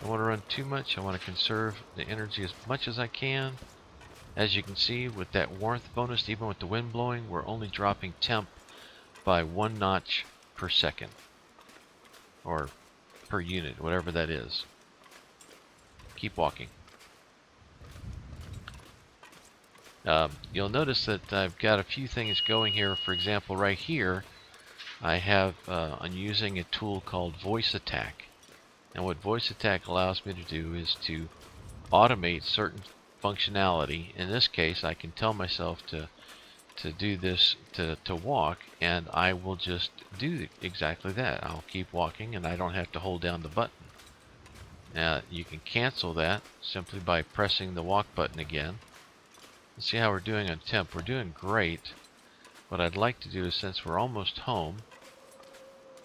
don't want to run too much. I want to conserve the energy as much as I can. As you can see, with that warmth bonus, even with the wind blowing, we're only dropping temp by 1 notch per second. Or per unit, whatever that is. Keep walking. You'll notice that I've got a few things going here. For example, right here, I'm using a tool called Voice Attack. And what Voice Attack allows me to do is to automate certain functionality. In this case, I can tell myself to do this, to walk, and I will just do exactly that. I'll keep walking, and I don't have to hold down the button. Now, you can cancel that simply by pressing the walk button again. Let's see how we're doing on temp. We're doing great. What I'd like to do is, since we're almost home,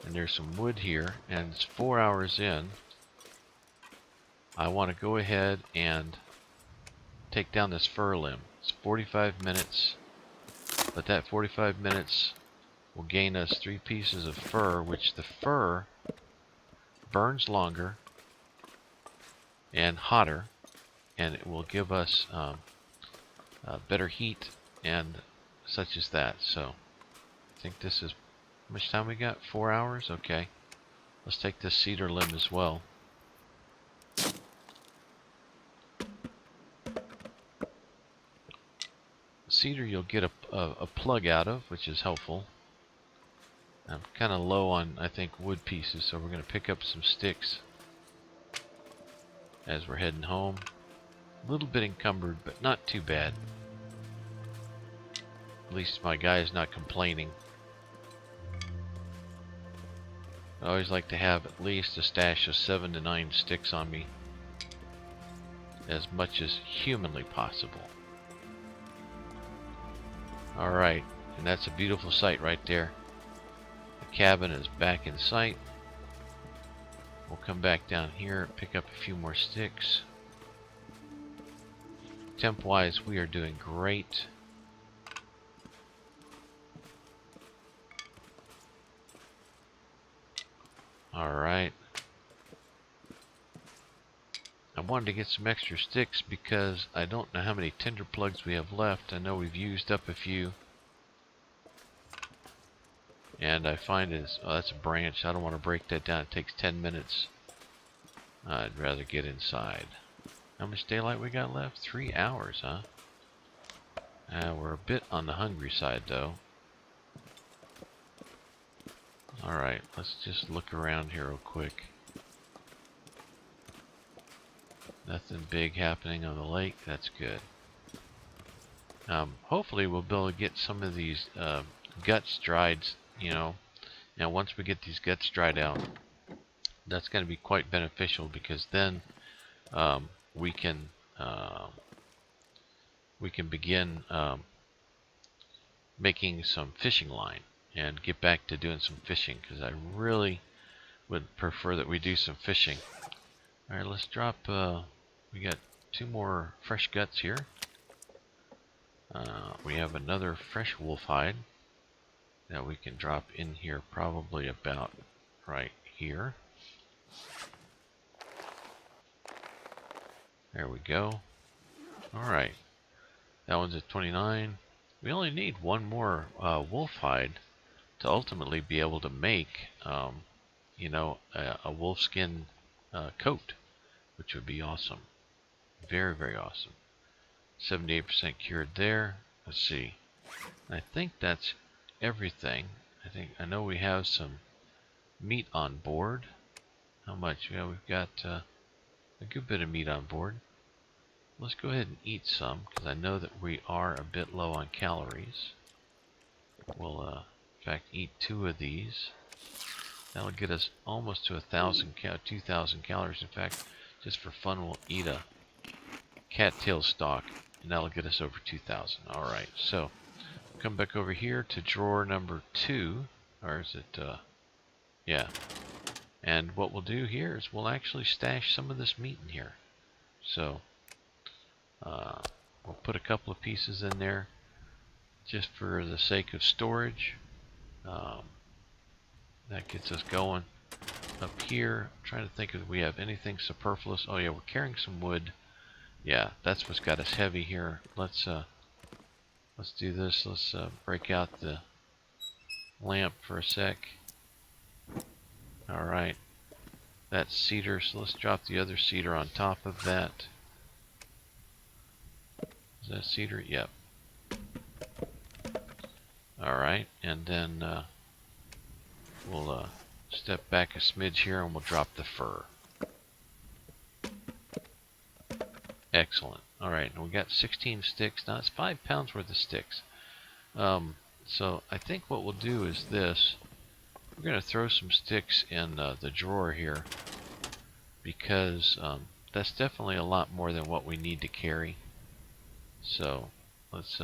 and there's some wood here, and it's 4 hours in, I want to go ahead and take down this fir limb. It's 45 minutes, but that 45 minutes will gain us 3 pieces of fir, which the fir burns longer and hotter, and it will give us better heat and such as that. So I think this is, how much time we got? 4 hours? Okay. Let's take this cedar limb as well. Cedar you'll get a plug out of, which is helpful. I'm kind of low on, I think, wood pieces, so we're going to pick up some sticks as we're heading home. A little bit encumbered, but not too bad. At least my guy is not complaining. I always like to have at least a stash of 7 to 9 sticks on me, as much as humanly possible. Alright, and that's a beautiful sight right there. The cabin is back in sight. We'll come back down here, pick up a few more sticks. Temp wise, we are doing great. Alright. I wanted to get some extra sticks because I don't know how many tinder plugs we have left. I know we've used up a few. And I find it's, oh, that's a branch. I don't want to break that down. It takes 10 minutes. I'd rather get inside. How much daylight we got left? 3 hours, huh? We're a bit on the hungry side, though. Alright, let's just look around here real quick. Nothing big happening on the lake. That's good. Hopefully we'll be able to get some of these guts dried, you know. Now once we get these guts dried out, that's going to be quite beneficial, because then we can begin making some fishing line and get back to doing some fishing, because I really would prefer that we do some fishing. Alright, let's drop, we got 2 more fresh guts here. We have another fresh wolf hide that we can drop in here, probably about right here. There we go. Alright, that one's at 29. We only need 1 more wolf hide to ultimately be able to make, you know, a wolfskin coat, which would be awesome. Very, very awesome. 78% cured there. Let's see. I think that's everything. I know we have some meat on board. How much? Yeah, we've got a good bit of meat on board. Let's go ahead and eat some, because I know that we are a bit low on calories. We'll, in fact, eat 2 of these. That'll get us almost to 2,000 calories. In fact, just for fun, we'll eat a cattail stalk, and that'll get us over 2,000. Alright, so come back over here to drawer number 2, or is it, yeah. And what we'll do here is we'll actually stash some of this meat in here. So, we'll put a couple of pieces in there just for the sake of storage. That gets us going. up here. I'm trying to think if we have anything superfluous. Oh yeah, we're carrying some wood. Yeah, that's what's got us heavy here. Let's do this. Let's break out the lamp for a sec. All right, that's cedar. So let's drop the other cedar on top of that. Is that cedar? Yep. All right, and then we'll step back a smidge here, and we'll drop the fur. Excellent. All right, and we got 16 sticks. Now it's 5 pounds worth of sticks. So I think what we'll do is this. We're going to throw some sticks in the drawer here, because that's definitely a lot more than what we need to carry. So let's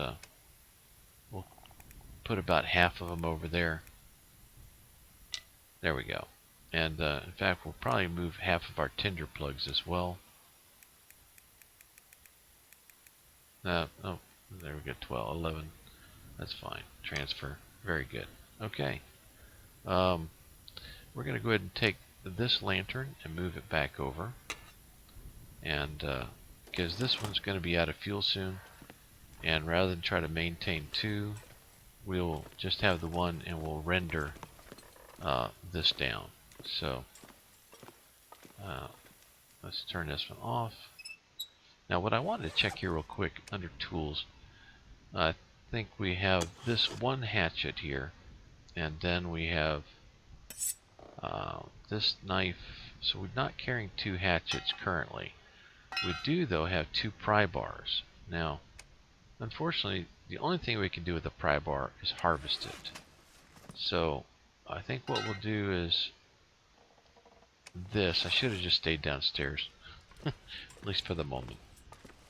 we'll put about half of them over there. There we go. And in fact, we'll probably move half of our tinder plugs as well. Oh, there we go. 12, 11. That's fine. Transfer. Very good. Okay. We're going to go ahead and take this lantern and move it back over. And because this one's going to be out of fuel soon, and rather than try to maintain 2, we'll just have the one, and we'll render this down. So let's turn this one off. Now what I wanted to check here real quick under tools, I think we have this one hatchet here, and then we have this knife. So we're not carrying 2 hatchets currently. We do though have 2 pry bars. Now unfortunately the only thing we can do with a pry bar is harvest it. So I think what we'll do is this. I should have just stayed downstairs, at least for the moment.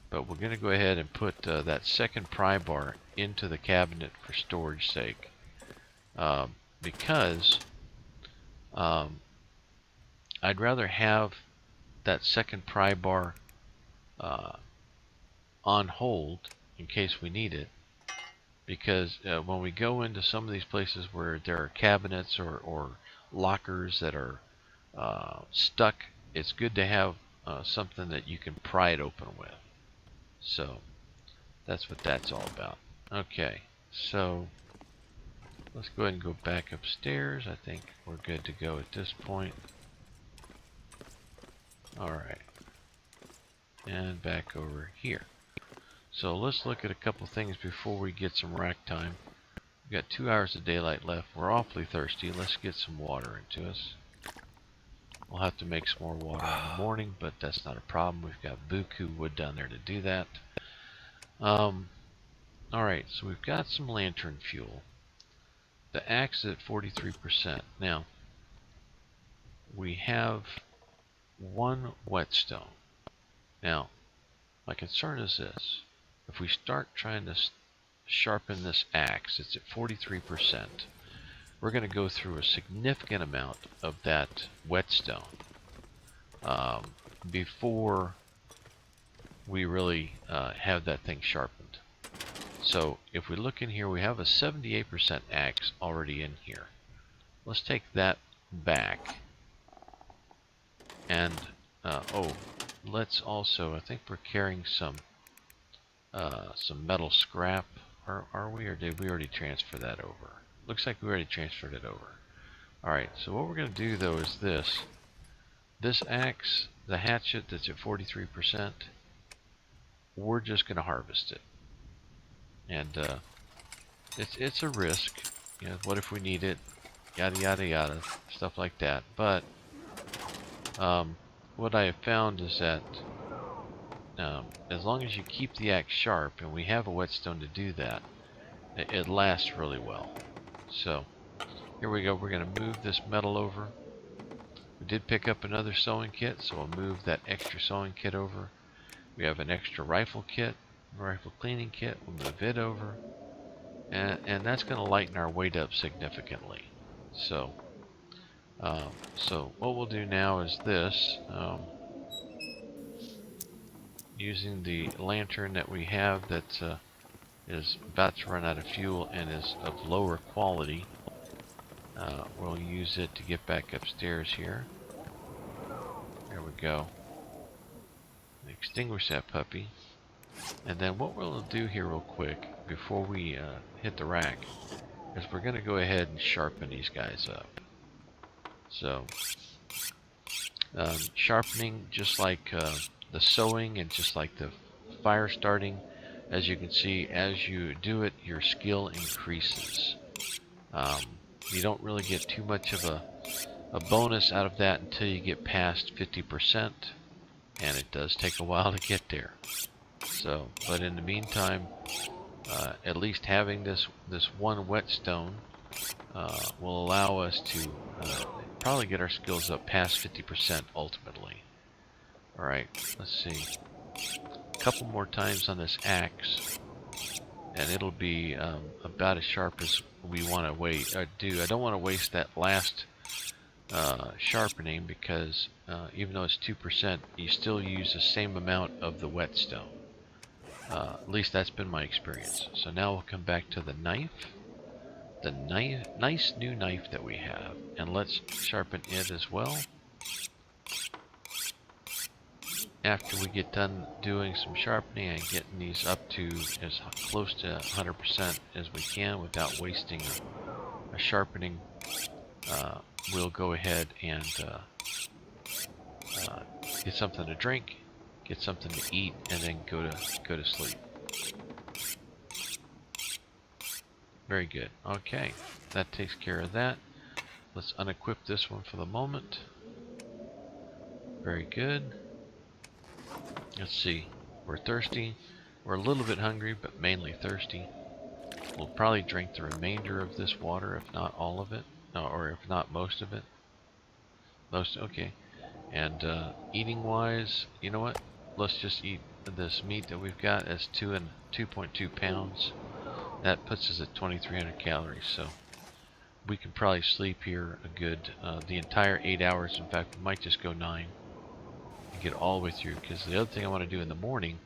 But we're going to go ahead and put that second pry bar into the cabinet for storage sake. Because I'd rather have that second pry bar on hold in case we need it. Because when we go into some of these places where there are cabinets or lockers that are stuck, it's good to have something that you can pry it open with. So that's what that's all about. Okay, so let's go ahead and go back upstairs. I think we're good to go at this point. Alright, and back over here. So let's look at a couple things before we get some rack time. We've got 2 hours of daylight left. We're awfully thirsty. Let's get some water into us. We'll have to make some more water in the morning, but that's not a problem. We've got buku wood down there to do that. Alright, so we've got some lantern fuel. The axe is at 43%. Now, we have 1 whetstone. Now, my concern is this. If we start trying to sharpen this axe, it's at 43%. We're going to go through a significant amount of that whetstone before we really have that thing sharpened. So if we look in here, we have a 78% axe already in here. Let's take that back. And let's also, I think we're carrying some metal scrap. Are we, or did we already transfer that over? Looks like we already transferred it over. Alright, so what we're going to do though is this. This axe, the hatchet that's at 43%, we're just going to harvest it. And it's a risk. You know, what if we need it? Yada yada yada, stuff like that. But what I have found is that as long as you keep the axe sharp, and we have a whetstone to do that, it lasts really well. So here we go. We're going to move this metal over. We did pick up another sewing kit, so we'll move that extra sewing kit over. We have an extra rifle kit, rifle cleaning kit. We'll move it over, and that's going to lighten our weight up significantly. So what we'll do now is this. Using the lantern that we have that is about to run out of fuel and is of lower quality, We'll use it to get back upstairs here. There we go. Extinguish that puppy. And then what we'll do here real quick, before we hit the rack, is we're going to go ahead and sharpen these guys up. So, sharpening, just like the sewing and just like the fire starting, as you can see, as you do it, your skill increases. You don't really get too much of a bonus out of that until you get past 50%, and it does take a while to get there. So, but in the meantime, at least having this one whetstone will allow us to probably get our skills up past 50% ultimately. Alright, let's see. A couple more times on this axe, and it'll be about as sharp as we want to do. I don't want to waste that last sharpening, because even though it's 2%, you still use the same amount of the whetstone. At least that's been my experience. So now we'll come back to the knife. The nice new knife that we have, and let's sharpen it as well. After we get done doing some sharpening and getting these up to as close to 100% as we can without wasting a sharpening, we'll go ahead and get something to drink, get something to eat, and then go to sleep. Very good. Okay, that takes care of that. Let's unequip this one for the moment. Very good. Let's see. We're thirsty. We're a little bit hungry, but mainly thirsty. We'll probably drink the remainder of this water, if not all of it, or if not most of it. Okay. And eating wise, you know what? Let's just eat this meat that we've got. As 2.2 pounds. That puts us at 2,300 calories. So we can probably sleep here a good the entire 8 hours. In fact, we might just go 9 and get all the way through. Because the other thing I want to do in the morning,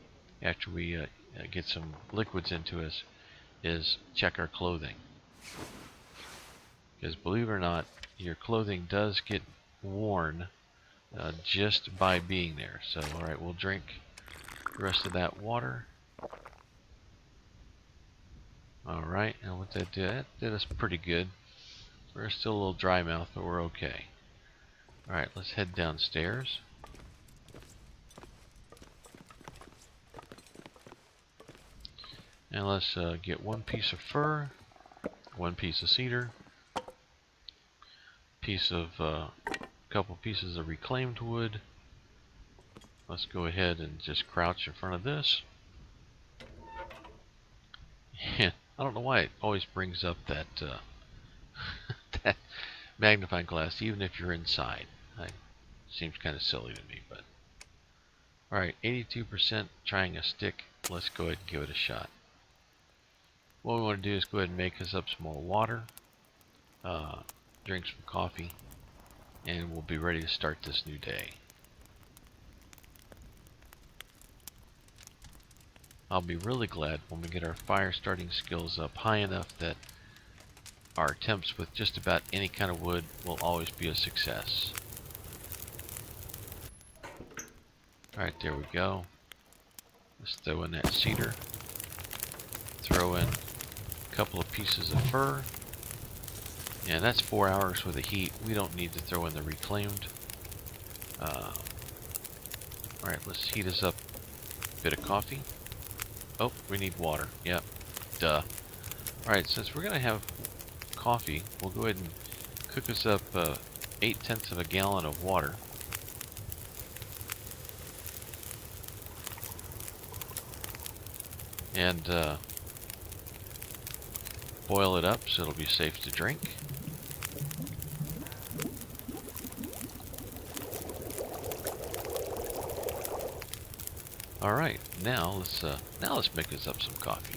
after we get some liquids into us, is check our clothing. Because believe it or not, your clothing does get worn just by being there. So, alright, we'll drink the rest of that water. Alright, and what that did us pretty good. We're still a little dry mouth, but we're okay. Alright, let's head downstairs. And let's get one piece of fur, one piece of cedar, couple pieces of reclaimed wood. Let's go ahead and just crouch in front of this. And I don't know why it always brings up that that magnifying glass, even if you're inside. Seems kind of silly to me, but alright, 82% trying a stick. Let's go ahead and give it a shot. What we want to do is go ahead and make us up some more water, drink some coffee, and we'll be ready to start this new day. I'll be really glad when we get our fire starting skills up high enough that our attempts with just about any kind of wood will always be a success. Alright, there we go. Let's throw in that cedar. Throw in a couple of pieces of fur. And that's 4 hours with the heat. We don't need to throw in the reclaimed. Alright, let's heat us up a bit of coffee. Oh, we need water. Yep. Duh. Alright, since we're going to have coffee, we'll go ahead and cook us up 8/10 of a gallon of water. And boil it up so it'll be safe to drink. All right, now let's make us up some coffee.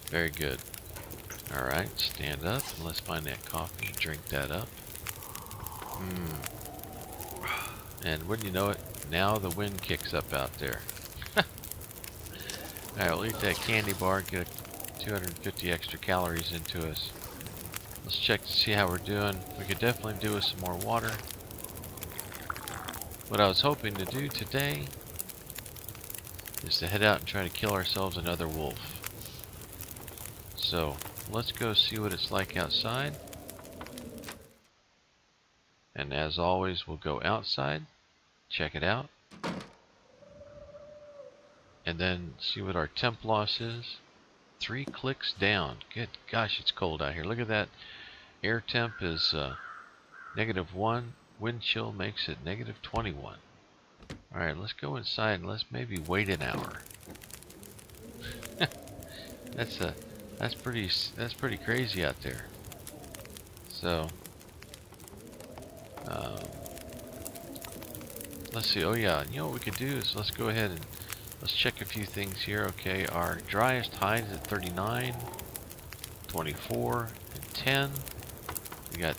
Very good. All right, stand up and let's find that coffee and drink that up. And wouldn't you know it, now the wind kicks up out there. Alright, we'll eat that candy bar, get 250 extra calories into us. Let's check to see how we're doing. We could definitely do with some more water. What I was hoping to do today is to head out and try to kill ourselves another wolf. So, let's go see what it's like outside. And as always, we'll go outside, check it out, and then see what our temp loss is. 3 clicks down. Good gosh, it's cold out here. Look at that. Air temp is -1. Wind chill makes it -21. Alright, let's go inside and let's maybe wait an hour. that's pretty crazy out there. So let's see. Oh yeah, you know what we could do is let's go ahead and let's check a few things here. Okay, our driest height is at 39, 24, and 10. We got,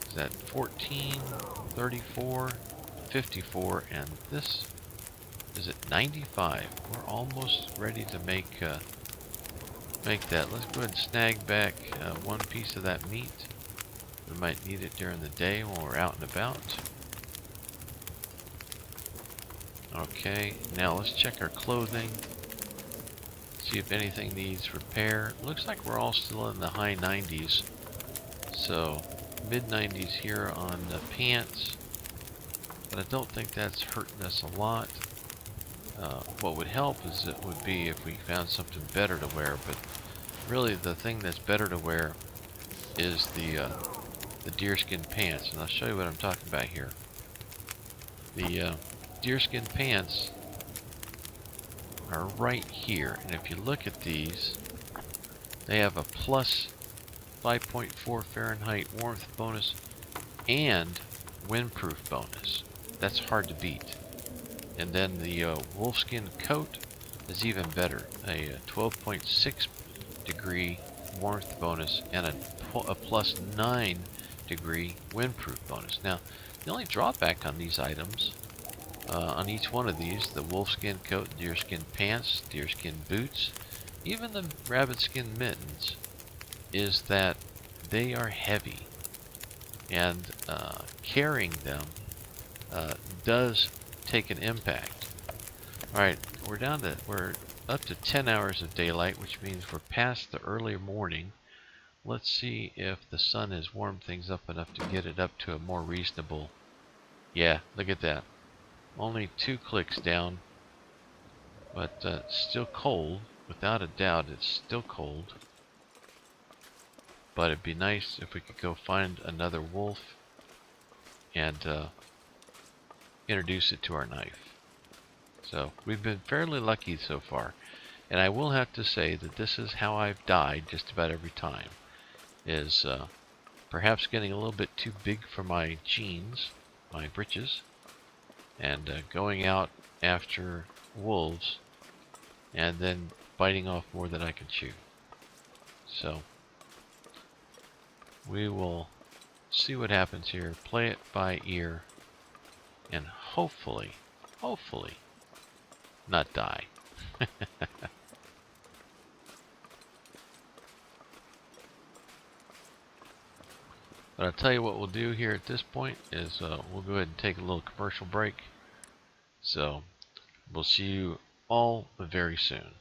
is that 14, 34, 54, and this is at 95. We're almost ready to make that. Let's go ahead and snag back one piece of that meat. We might need it during the day when we're out and about. Okay, now let's check our clothing. See if anything needs repair. Looks like we're all still in the high 90s. So, mid 90s here on the pants. But I don't think that's hurting us a lot. What would help is it would be if we found something better to wear. But really the thing that's better to wear is the deerskin pants. And I'll show you what I'm talking about here. The deerskin pants are right here, and if you look at these, they have a plus 5.4 Fahrenheit warmth bonus and windproof bonus. That's hard to beat. And then the wolfskin coat is even better, a 12.6 degree warmth bonus and a plus 9 degree windproof bonus. Now, the only drawback on these items, on each one of these, the wolfskin coat, deerskin pants, deerskin boots, even the rabbit skin mittens, is that they are heavy. And carrying them does take an impact. Alright, we're up to 10 hours of daylight, which means we're past the early morning. Let's see if the sun has warmed things up enough to get it up to a more reasonable. Yeah, look at that. Only 2 clicks down, but still cold. Without a doubt, it's still cold. But it'd be nice if we could go find another wolf and introduce it to our knife. So we've been fairly lucky so far. And I will have to say that this is how I've died just about every time. Is perhaps getting a little bit too big for my jeans, my britches, and going out after wolves and then biting off more than I can chew. So we will see what happens here, play it by ear, and hopefully not die. But I'll tell you what we'll do here at this point is we'll go ahead and take a little commercial break. So we'll see you all very soon.